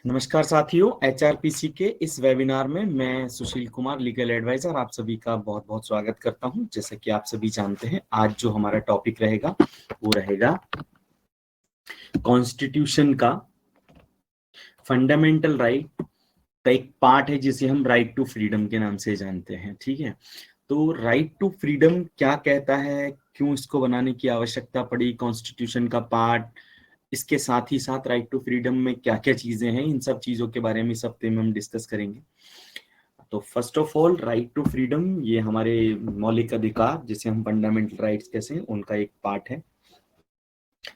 नमस्कार साथियों, एचआरपीसी के इस वेबिनार में मैं सुशील कुमार, लीगल एडवाइजर, आप सभी का बहुत बहुत स्वागत करता हूं। जैसे कि आप सभी जानते हैं, आज जो हमारा टॉपिक रहेगा वो रहेगा कॉन्स्टिट्यूशन का फंडामेंटल राइट का एक पार्ट है जिसे हम राइट टू फ्रीडम के नाम से जानते हैं। ठीक है, तो राइट टू फ्रीडम क्या कहता है, क्यों इसको बनाने की आवश्यकता पड़ी, कॉन्स्टिट्यूशन का पार्ट, इसके साथ ही साथ राइट टू फ्रीडम में क्या क्या चीजें हैं, इन सब चीजों के बारे में इस हफ्ते में हम डिस्कस करेंगे। तो first of all, right to freedom ये हमारे मौलिक अधिकार, जिसे हम फंडामेंटल राइट्स कहते हैं, उनका एक पार्ट है,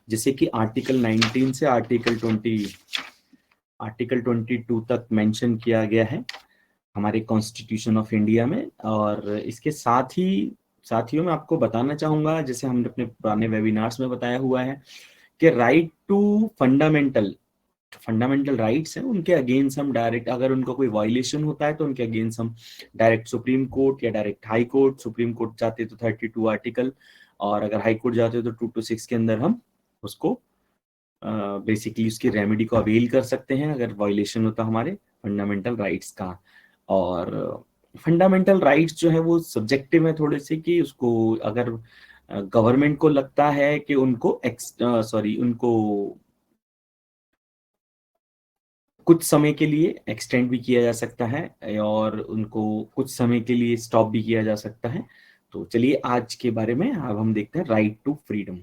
जिसे कि आर्टिकल 19 से आर्टिकल 22 तक मेंशन किया गया है हमारे कॉन्स्टिट्यूशन ऑफ इंडिया में। और इसके साथ ही साथियों, मैं आपको बताना चाहूंगा, जैसे हमने अपने पुराने वेबिनार्स में बताया हुआ है कि राइट टू फंडामेंटल राइट्स हैं, उनके अगेंस्ट हम डायरेक्ट, अगर उनका कोई वायलेशन होता है तो उनके अगेंस्ट हम डायरेक्ट सुप्रीम कोर्ट या direct high court, supreme court जाते तो 32 आर्टिकल, और अगर हाई कोर्ट जाते तो 226 के अंदर हम उसको बेसिकली उसकी रेमेडी को अवेल कर सकते हैं अगर वायलेशन होता हमारे फंडामेंटल राइट्स का। और फंडामेंटल राइट्स जो है वो सब्जेक्टिव है थोड़े से, कि उसको अगर गवर्नमेंट को लगता है कि उनको उनको कुछ समय के लिए एक्सटेंड भी किया जा सकता है और उनको कुछ समय के लिए स्टॉप भी किया जा सकता है। तो चलिए आज के बारे में अब हम देखते हैं राइट टू फ्रीडम।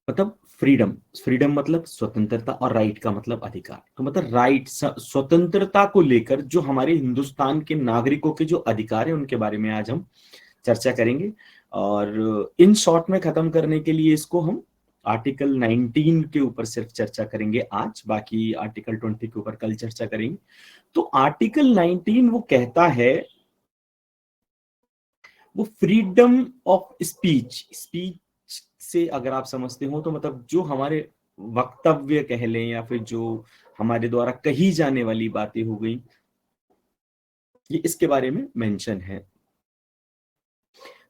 मतलब फ्रीडम, फ्रीडम मतलब स्वतंत्रता, और राइट का मतलब अधिकार। तो मतलब राइट, स्वतंत्रता को लेकर जो हमारे हिंदुस्तान के नागरिकों के जो अधिकार है उनके बारे में आज हम चर्चा करेंगे। और इन शॉर्ट में खत्म करने के लिए इसको हम आर्टिकल 19 के ऊपर सिर्फ चर्चा करेंगे आज, बाकी आर्टिकल 20 के ऊपर कल चर्चा करेंगे। तो आर्टिकल 19 वो कहता है, वो फ्रीडम ऑफ स्पीच, स्पीच से अगर आप समझते हो तो मतलब जो हमारे वक्तव्य कह लें या फिर जो हमारे द्वारा कही जाने वाली बातें हो गई, ये इसके बारे में मेंशन है।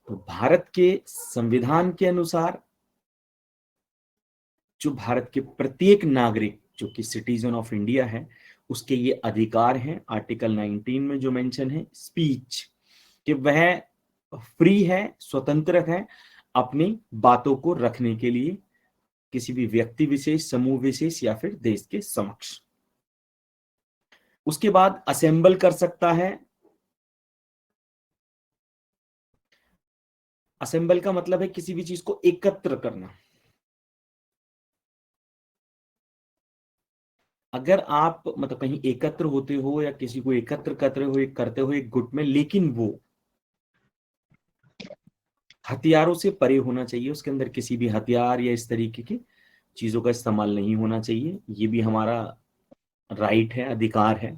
तो भारत के संविधान के अनुसार जो भारत के प्रत्येक नागरिक जो कि सिटीजन ऑफ इंडिया है, उसके ये अधिकार हैं आर्टिकल 19 में जो मेंशन है स्पीच, कि वह फ्री है, स्वतंत्र है अपनी बातों को रखने के लिए किसी भी व्यक्ति विशेष, समूह विशेष या फिर देश के समक्ष। उसके बाद असेंबल कर सकता है। असेंबल का मतलब है किसी भी चीज को एकत्र करना। अगर आप मतलब कहीं एकत्र होते हो या किसी को एकत्र करते हो एक गुट में, लेकिन वो हथियारों से परे होना चाहिए, उसके अंदर किसी भी हथियार या इस तरीके की चीजों का इस्तेमाल नहीं होना चाहिए। ये भी हमारा राइट है, अधिकार है।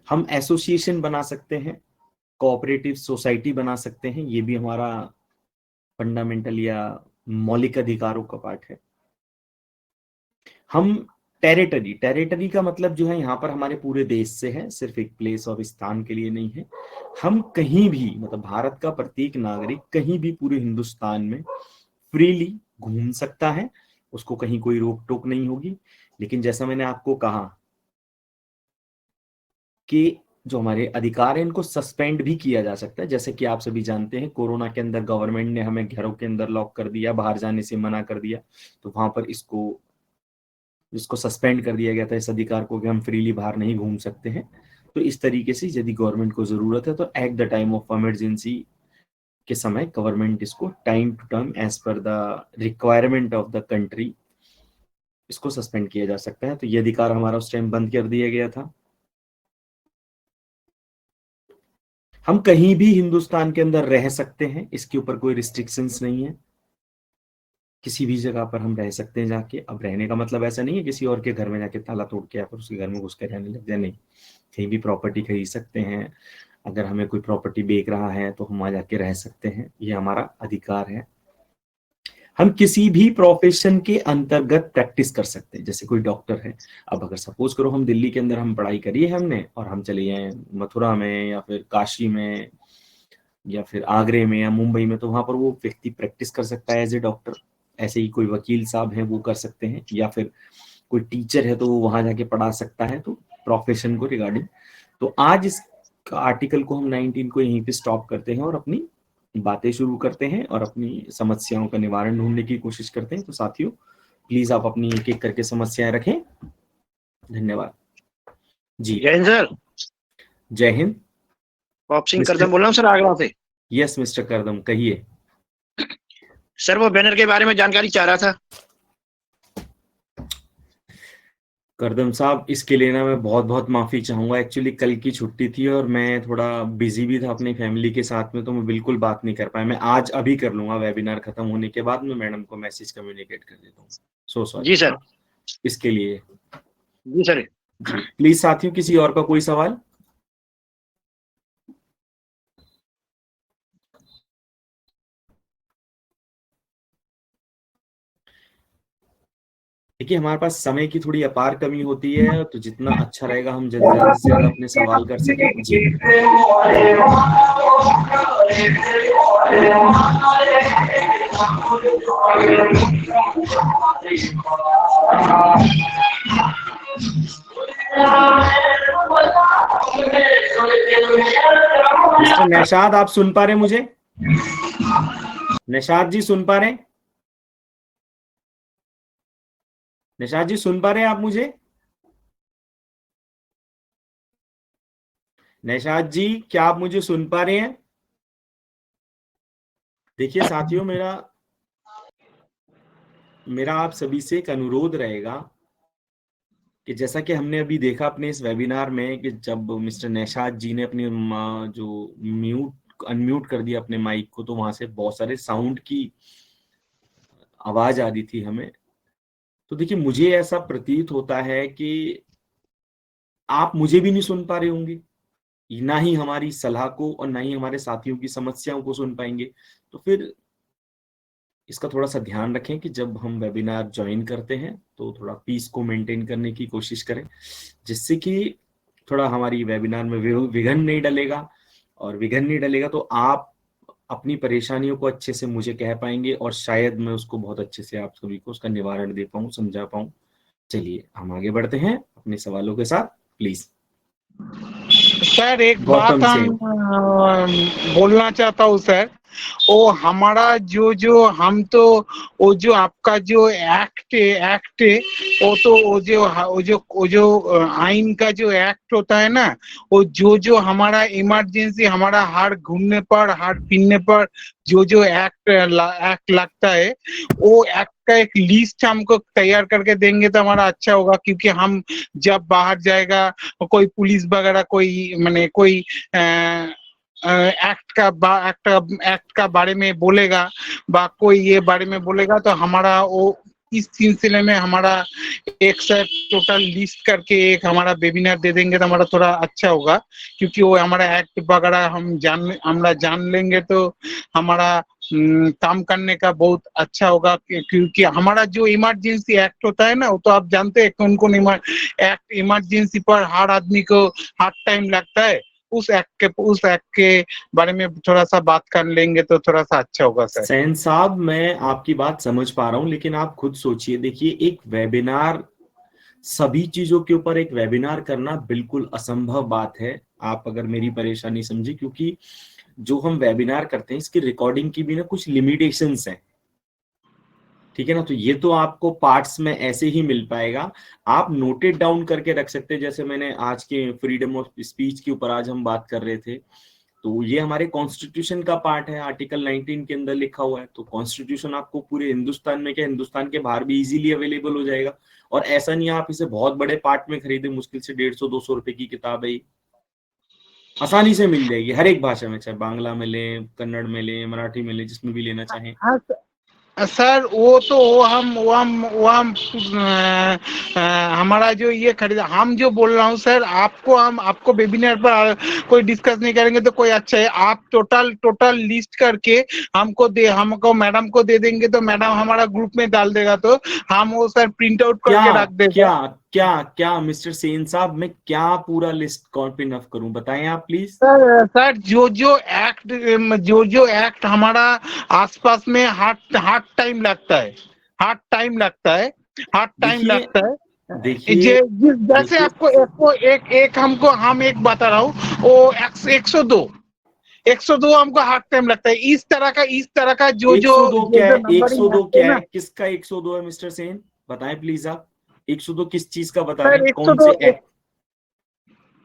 हम एसोसिएशन बना सकते हैं, कोऑपरेटिव सोसाइटी बना सकते हैं, ये भी हमारा फंडामेंटल या मौलिक अधिकारों का पार्ट है। हम टेरिटरी का मतलब जो है यहाँ पर हमारे पूरे देश से है, सिर्फ एक प्लेस और स्थान के लिए नहीं है। हम कहीं भी, मतलब भारत का प्रत्येक नागरिक कहीं भी पूरे हिंदुस्तान में फ्रीली घूम सकता है, उसको कहीं कोई रोक टोक नहीं होगी। लेकिन जैसा मैंने आपको कहा कि जो हमारे अधिकार हैं इनको सस्पेंड भी किया जा सकता है। जैसे कि आप सभी जानते हैं, कोरोना के अंदर गवर्नमेंट ने हमें घरों के अंदर लॉक कर दिया, बाहर जाने से मना कर दिया, तो वहां पर इसको सस्पेंड कर दिया गया था, इस अधिकार को, कि हम फ्रीली बाहर नहीं घूम सकते हैं। तो इस तरीके से यदि गवर्नमेंट को जरूरत है तो at the time of emergency के समय गवर्नमेंट इसको time to time as per the requirement of the country इसको सस्पेंड किया जा सकता है। तो ये अधिकार हमारा उस टाइम बंद कर दिया गया था। हम कहीं भी हिंदुस्तान के अंदर रह सकते हैं, इसके ऊपर कोई रिस्ट्रिक्शंस नहीं है। किसी भी जगह पर हम रह सकते हैं जाके। अब रहने का मतलब ऐसा नहीं है किसी और के घर में जाके ताला तोड़ के या फिर उसके घर में घुस के रहने लग जाए, नहीं। कहीं भी प्रॉपर्टी खरीद सकते हैं। अगर हमें कोई प्रॉपर्टी बेच रहा है तो हम वहां जाके रह सकते हैं, ये हमारा अधिकार है। हम किसी भी प्रोफेशन के अंतर्गत प्रैक्टिस कर सकते हैं, जैसे कोई डॉक्टर है। अब अगर सपोज करो हम दिल्ली के अंदर हम पढ़ाई करी है हमने, और हम चले जाए मथुरा में या फिर काशी में या फिर आगरे में या मुंबई में, तो वहां पर वो व्यक्ति प्रैक्टिस कर सकता है एज ए डॉक्टर। ऐसे ही कोई वकील साहब हैं वो कर सकते हैं, या फिर कोई टीचर है तो वो वहां जाके पढ़ा सकता है, तो प्रोफेशन को रिगार्डिंग। तो आज इस आर्टिकल को हम 19 को यहीं पे स्टॉप करते हैं और अपनी बातें शुरू करते हैं और अपनी समस्याओं का निवारण ढूंढने की कोशिश करते हैं। तो साथियों प्लीज आप अपनी एक एक करके समस्याएं रखें। धन्यवाद जी। जय हिंद सर। जय हिंद। पॉप सिंह करदम बोल रहा हूँ सर, आगरा से। यस मिस्टर करदम, कहिए। सर वो बैनर के बारे में जानकारी चाह रहा था। करदम साहब, इसके लिए ना मैं बहुत बहुत माफी चाहूंगा। एक्चुअली कल की छुट्टी थी और मैं थोड़ा बिजी भी था अपनी फैमिली के साथ में, तो मैं बिल्कुल बात नहीं कर पाया। मैं आज अभी कर लूंगा, वेबिनार खत्म होने के बाद मैं मैडम को मैसेज कम्युनिकेट कर देता हूँ। सो सॉरी जी सर। इसके लिए। जी सर। जी प्लीज साथियों, किसी और का कोई सवाल? देखिए हमारे पास समय की थोड़ी अपार कमी होती है, तो जितना अच्छा रहेगा हम ज्यादा से ज्यादा अपने सवाल कर सकें। जी मिस्टर नौशाद, आप सुन पा रहे हैं मुझे? नौशाद जी सुन पा रहे हैं? नौशाद जी सुन पा रहे हैं आप मुझे? नौशाद जी क्या आप मुझे सुन पा रहे हैं? देखिए साथियों, मेरा आप सभी से एक अनुरोध रहेगा कि जैसा कि हमने अभी देखा अपने इस वेबिनार में कि जब मिस्टर नौशाद जी ने अपनी जो अनम्यूट कर दिया अपने माइक को, तो वहां से बहुत सारे साउंड की आवाज आ रही थी हमें। तो देखिए मुझे ऐसा प्रतीत होता है कि आप मुझे भी नहीं सुन पा रहे होंगे, ना ही हमारी सलाह को और ना ही हमारे साथियों की समस्याओं को सुन पाएंगे। तो फिर इसका थोड़ा सा ध्यान रखें कि जब हम वेबिनार ज्वाइन करते हैं तो थोड़ा पीस को मेंटेन करने की कोशिश करें, जिससे कि थोड़ा हमारी वेबिनार में विघन नहीं डलेगा, और विघन नहीं डलेगा तो आप अपनी परेशानियों को अच्छे से मुझे कह पाएंगे और शायद मैं उसको बहुत अच्छे से आप सभी को उसका निवारण दे पाऊं, समझा पाऊं। चलिए हम आगे बढ़ते हैं अपने सवालों के साथ, प्लीज। सर एक गौतम बात हम सिंह। बोलना चाहता हूँ सर। वो हमारा जो हम तो वो जो आपका जो एक्ट वो तो वो जो आइन का जो एक्ट होता है ना, वो जो हमारा इमरजेंसी, हमारा हाथ घूमने पर, हाथ पीने पर जो एक्ट लगता है, वो एक्ट का एक लिस्ट हमको तैयार करके देंगे तो हमारा अच्छा होगा। क्योंकि हम जब बाहर जाएगा, कोई पुलिस वगैरह कोई माने कोई एक्ट का बारे में बोलेगा बा कोई ये बारे में बोलेगा, तो हमारा वो इस सिलसिले में हमारा एक से टोटल लिस्ट करके एक हमारा वेबिनार दे देंगे तो हमारा थोड़ा अच्छा होगा। क्योंकि वो हमारा एक्ट वगैरह हम जान लेंगे तो हमारा काम करने का बहुत अच्छा होगा। क्योंकि हमारा जो इमरजेंसी एक्ट होता है ना, वो तो आप जानते हैं कौन कौन एक्ट इमरजेंसी पर हर आदमी को हर टाइम लगता है। उस एक्ट के बारे में थोड़ा सा बात कर लेंगे तो थोड़ा सा अच्छा होगा सर। सैन साहब, मैं आपकी बात समझ पा रहा हूं, लेकिन आप खुद सोचिए। देखिए एक वेबिनार, सभी चीजों के ऊपर एक वेबिनार करना बिल्कुल असंभव बात है। आप अगर मेरी परेशानी समझे, क्योंकि जो हम वेबिनार करते हैं इसकी रिकॉर्डिंग की भी ना कुछ लिमिटेशंस हैं, ठीक है ना। तो ये तो आपको पार्ट्स में ऐसे ही मिल पाएगा, आप नोटेड डाउन करके रख सकते हैं। जैसे मैंने आज के फ्रीडम ऑफ स्पीच के ऊपर आज हम बात कर रहे थे, तो ये हमारे कॉन्स्टिट्यूशन का पार्ट है, आर्टिकल 19 के अंदर लिखा हुआ है। तो कॉन्स्टिट्यूशन आपको पूरे हिंदुस्तान में, क्या हिंदुस्तान के बाहर भी इजीली अवेलेबल हो जाएगा। और ऐसा नहीं है आप इसे बहुत बड़े पार्ट में खरीदे, मुश्किल से 150-200 रुपए की किताब है, आसानी से मिल जाएगी हर एक भाषा में, चाहे बांग्ला में लें, कन्नड़ में लें, मराठी में लें, जिसमें भी लेना चाहें। हाँ सर, वो तो हमारा जो ये खरीदा, हम जो बोल रहा हूँ सर, आपको वेबिनार पर कोई डिस्कस नहीं करेंगे तो कोई अच्छा है। आप टोटल लिस्ट करके हमको मैडम को दे देंगे तो मैडम हमारा ग्रुप में डाल देगा, तो हम वो सर प्रिंट आउट करके रख देगा। क्या क्या मिस्टर सेन साहब, मैं क्या पूरा लिस्ट कौन पे नफ करूं, बताएं आप प्लीज। सर जो एक्ट हमारा आसपास में हार्ट टाइम लगता है, हार्ट टाइम लगता है, हार्ट टाइम देखिए लगता है। देखिए जैसे देखिए आपको एक हमको हम एक बता रहा हूँ, वो 102 हमको हार्ट टाइम लगता है। इस तरह का जो जो 102 जो क्या जो है, नंबरिंग 102 है क्या है, ना किसका 102 है मिस्टर सेन, बताएं प्लीज आप। 102 किस चीज का बता रहे सर, हैं, कौन 102 से एक्ट।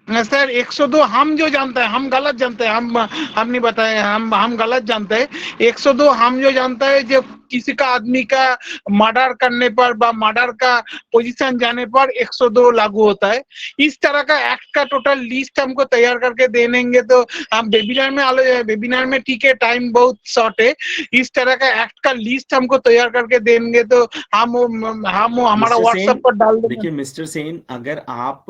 सर 102 हम जो जानते हैं, हम गलत जानते हैं, हम नहीं बताए, हम गलत जानते हैं। 102 हम जो जानते हैं, जब किसी का आदमी का मर्डर करने पर बा मर्डर का पोजीशन जाने पर 102 लागू होता है। इस तरह का एक्ट का टोटल लिस्ट हमको तैयार करके दे देंगे तो हम वेबिनार में ठीक है, टाइम बहुत शॉर्ट है। इस तरह का एक्ट का लिस्ट हमको तैयार करके देंगे तो हम हमारा मिस्टर व्हाट्सएप सेन, पर डाल देंगे। देखिए मिस्टर सेन, अगर आप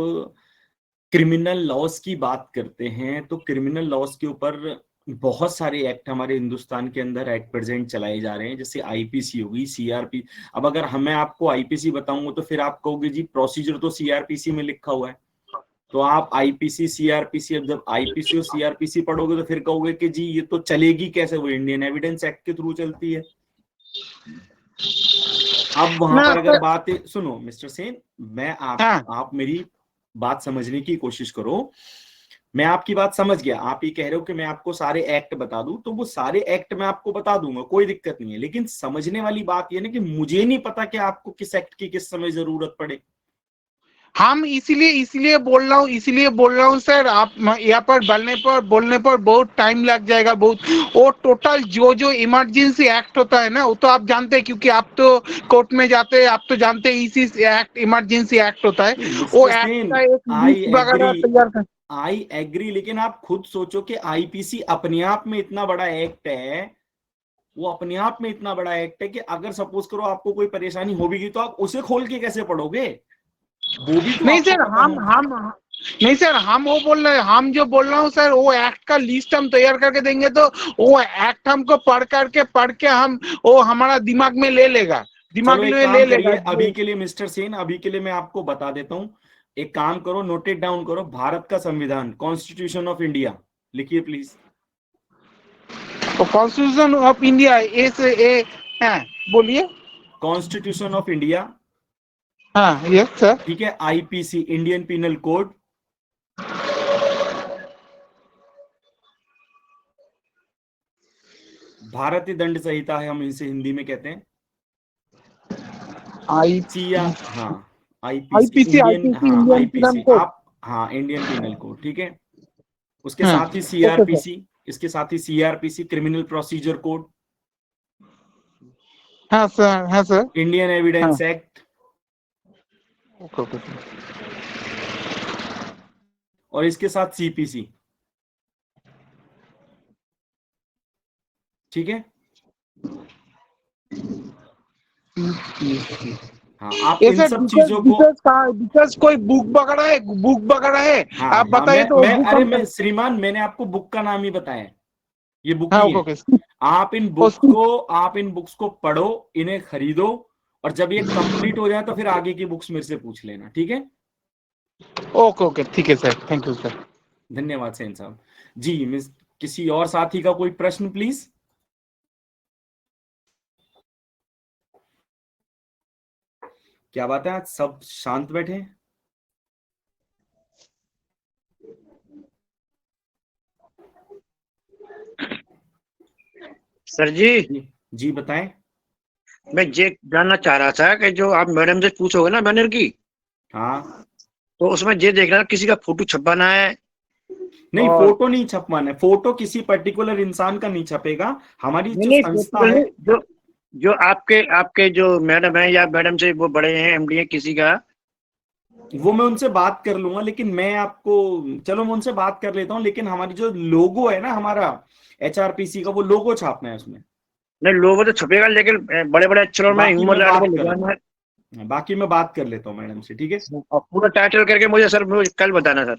क्रिमिनल लॉस की बात करते हैं तो क्रिमिनल लॉस के ऊपर बहुत सारे एक्ट हमारे हिंदुस्तान के अंदर एट प्रेजेंट चलाए जा रहे हैं, जैसे आईपीसी होगी, सीआरपी। अब अगर हमें आपको आईपीसी बताऊंगा तो फिर आप कहोगे जी प्रोसीजर तो सीआरपीसी में लिखा हुआ है। तो आप आईपीसी सीआरपीसी, अब जब आईपीसी और सीआरपीसी पढ़ोगे तो फिर कहोगे कि जी ये तो चलेगी कैसे, वो इंडियन एविडेंस एक्ट के थ्रू चलती है। अब वहां ना पर अगर सर। बात सुनो मिस्टर सेन, मैं हाँ आप मेरी बात समझने की कोशिश करो। मैं आपकी बात समझ गया, आप ये कह रहे हो कि मैं आपको सारे एक्ट बता दूं, तो वो सारे एक्ट मैं आपको बता दूंगा, कोई दिक्कत नहीं है। लेकिन समझने वाली बात ये ना कि मुझे नहीं पता कि आपको किस एक्ट की किस समय जरूरत पड़े। हम इसीलिए बोल रहा हूँ सर। आप यहाँ पर बोलने पर बहुत टाइम लग जाएगा, बहुत। वो टोटल जो जो इमरजेंसी एक्ट होता है ना, वो तो आप जानते हैं, क्योंकि आप तो कोर्ट में जाते हैं, आप तो जानते हैं इसी एक्ट, इमरजेंसी एक्ट होता है। नहीं वो मिस्टर एक्ट सेन, का एक आई लिस्ट एग्री, वगैरह तैयार कर। आई एग्री, लेकिन आप खुद सोचो कि आईपीसी अपने आप में इतना बड़ा एक्ट है, वो अपने आप में इतना बड़ा एक्ट है कि अगर सपोज करो आपको कोई परेशानी हो भी गई तो आप उसे खोल के कैसे पढ़ोगे, वो भी तो नहीं आपको सर, पता हो। नहीं सर, हम वो बोल रहे हैं, हम जो बोल रहा हूँ सर, वो एक्ट का लिस्ट हम तैयार करके देंगे तो वो एक्ट हमको पढ़ के हम वो हमारा दिमाग में ले लेगा, चलो दिमाग एक में ले काम लेगा करिए अभी के लिए मिस्टर सेन, अभी के लिए मैं आपको बता देता हूं। एक काम करो, नोट इट डाउन करो, भारत का संविधान, कॉन्स्टिट्यूशन ऑफ इंडिया, लिखिए प्लीज। तो कॉन्स्टिट्यूशन ऑफ इंडिया हाँ, बोलिए। कॉन्स्टिट्यूशन ऑफ इंडिया, हाँ, यस सर। ठीक है। आईपीसी, इंडियन पिनल कोड, भारतीय दंड संहिता है, हम इसे हिंदी में कहते हैं। आई सिया, हाँ, आईपीसी आईपीसी इंडियन, आईपीसी हाँ इंडियन पिनल आईपीसी कोड। आप, हाँ इंडियन पिनल कोड, ठीक है। उसके हाँ, साथ ही ओके सर। सीआरपीसी, इसके साथ ही सीआरपीसी, क्रिमिनल प्रोसीजर कोड, हाँ सर, हाँ सर। इंडियन हाँ, evidence act, okay okay sir. और इसके साथ सीपीसी, ठीक है। हाँ, आप ये इन सर सब डिटेल्स चीजों को, डिटेल्स कहाँ है? डिटेल्स कोई बुक वगैरह है? हाँ आप हाँ, बताइए तो वो बुक अरे हम मैं श्रीमान, मैंने आपको बुक का नाम ही बताया है, ये बुक हाँ, ही ओके है। ओके। आप इन बुक्स को पढ़ो, इन्हें खरीदो, और जब ये कंप्लीट हो जाए तो फिर आगे की बुक्स मेरे से पूछ लेना, ठीक है। ओके ओके, ठीक है सर, थैंक यू सर। धन्यवाद सेन साहब। जी मिस, किसी और साथी का कोई प्रश्न प्लीज। क्या बात है, आज सब शांत बैठे हैं? सर जी, जी जी बताएं। मैं ये जानना चाह रहा था कि जो आप मैडम से पूछोगे ना बैनर की, हाँ, तो उसमें ये देखना किसी का फोटो छपवाना है। नहीं और फोटो नहीं छपवाना है, फोटो किसी पर्टिकुलर इंसान का नहीं छपेगा। हमारी नहीं जो नहीं, संस्था फोटो है, नहीं, जो जो आपके आपके जो मैडम है या मैडम से वो बड़े हैं, एमडी है किसी का। वो मैं उनसे बात कर लूंगा, लेकिन मैं आपको, चलो मैं उनसे बात कर लेता हूँ, लेकिन हमारी जो लोगो है ना हमारा एचआरपीसी का, वो लोगो छापना है उसमें। नहीं, लोगो तो छपेगा, लेकिन बड़े बड़े अक्षरों में बाकी ह्यूमन मैं राइट वो बात कर लिखवाना है। बाकी मैं बात कर लेता हूँ मैडम से, ठीक है। और पूरा टाइटल करके मुझे सर मुझे कल बताना सर।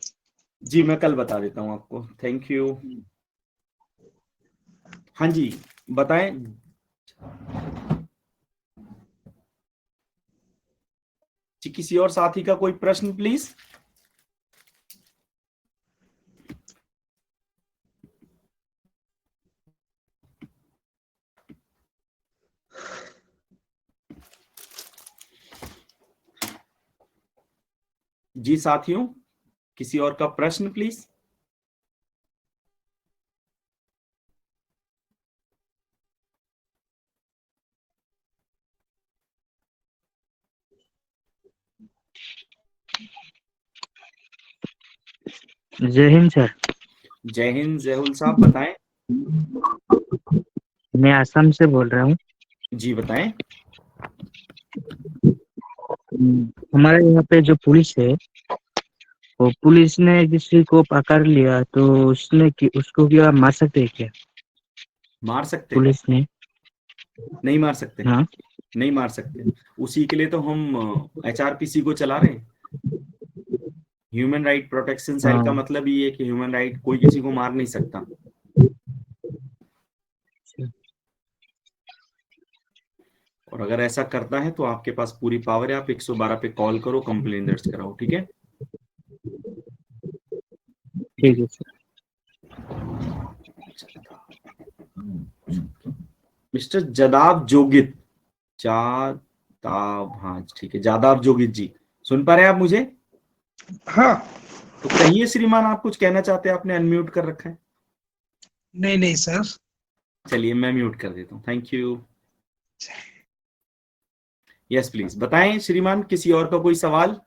जी मैं कल बता देता हूँ आपको, थैंक यू। हाँ जी, बताएं। जी, किसी और साथी का कोई प्रश्न प्लीज? जी साथियों, किसी और का प्रश्न प्लीज? जय हिंद सर। जय हिंद जयहुल साहब, बताएं। मैं असम से बोल रहा हूँ। जी बताएं। हमारे यहाँ पे जो पुलिस है, वो पुलिस ने किसी को पकड़ लिया तो उसको क्या मार सकते हैं क्या मार सकते? पुलिस ने? नहीं मार सकते, हाँ। नहीं मार सकते। उसी के लिए तो हम HRPC को चला रहे हैं। ह्यूमन राइट प्रोटेक्शन सेल का हाँ। मतलब ये है कि ह्यूमन राइट कोई किसी को मार नहीं सकता। और अगर ऐसा करता है तो आपके पास पूरी पावर है, आप 112 पे कॉल करो, कंप्लेन दर्ज कराओ, ठीक है? ठीक है सर। मिस्टर जदाब जोगित, जादाब, हाँ ठीक है, जादाब जोगित जी, सुन पा रहे हैं आप मुझे? हाँ। तो कहिए श्रीमान, आप कुछ कहना चाहते हैं? आपने अनम्यूट कर रखा है। नहीं नहीं सर। चलिए मैं म्यूट कर देता हूँ, थैंक यू। यस प्लीज बताएं श्रीमान, किसी और का कोई सवाल?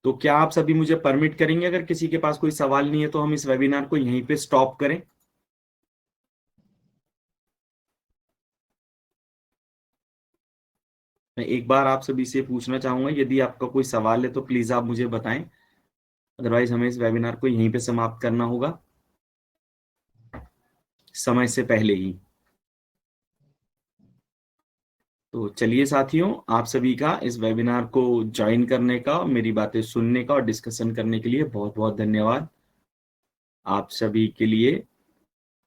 तो क्या आप सभी मुझे परमिट करेंगे, अगर किसी के पास कोई सवाल नहीं है तो हम इस वेबिनार को यहीं पे स्टॉप करें? मैं एक बार आप सभी से पूछना चाहूंगा, यदि आपका कोई सवाल है तो प्लीज आप मुझे बताएं, अदरवाइज हमें इस वेबिनार को यहीं पे समाप्त करना होगा समय से पहले ही। तो चलिए साथियों, आप सभी का इस वेबिनार को ज्वाइन करने का, मेरी बातें सुनने का और डिस्कशन करने के लिए बहुत बहुत धन्यवाद। आप सभी के लिए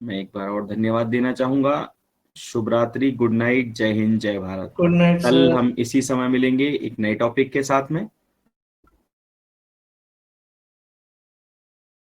मैं एक बार और धन्यवाद देना चाहूंगा। शुभ रात्रि, गुड नाइट, जय हिंद, जय भारत। गुड नाइट कल सर। हम इसी समय मिलेंगे एक नए टॉपिक के साथ में।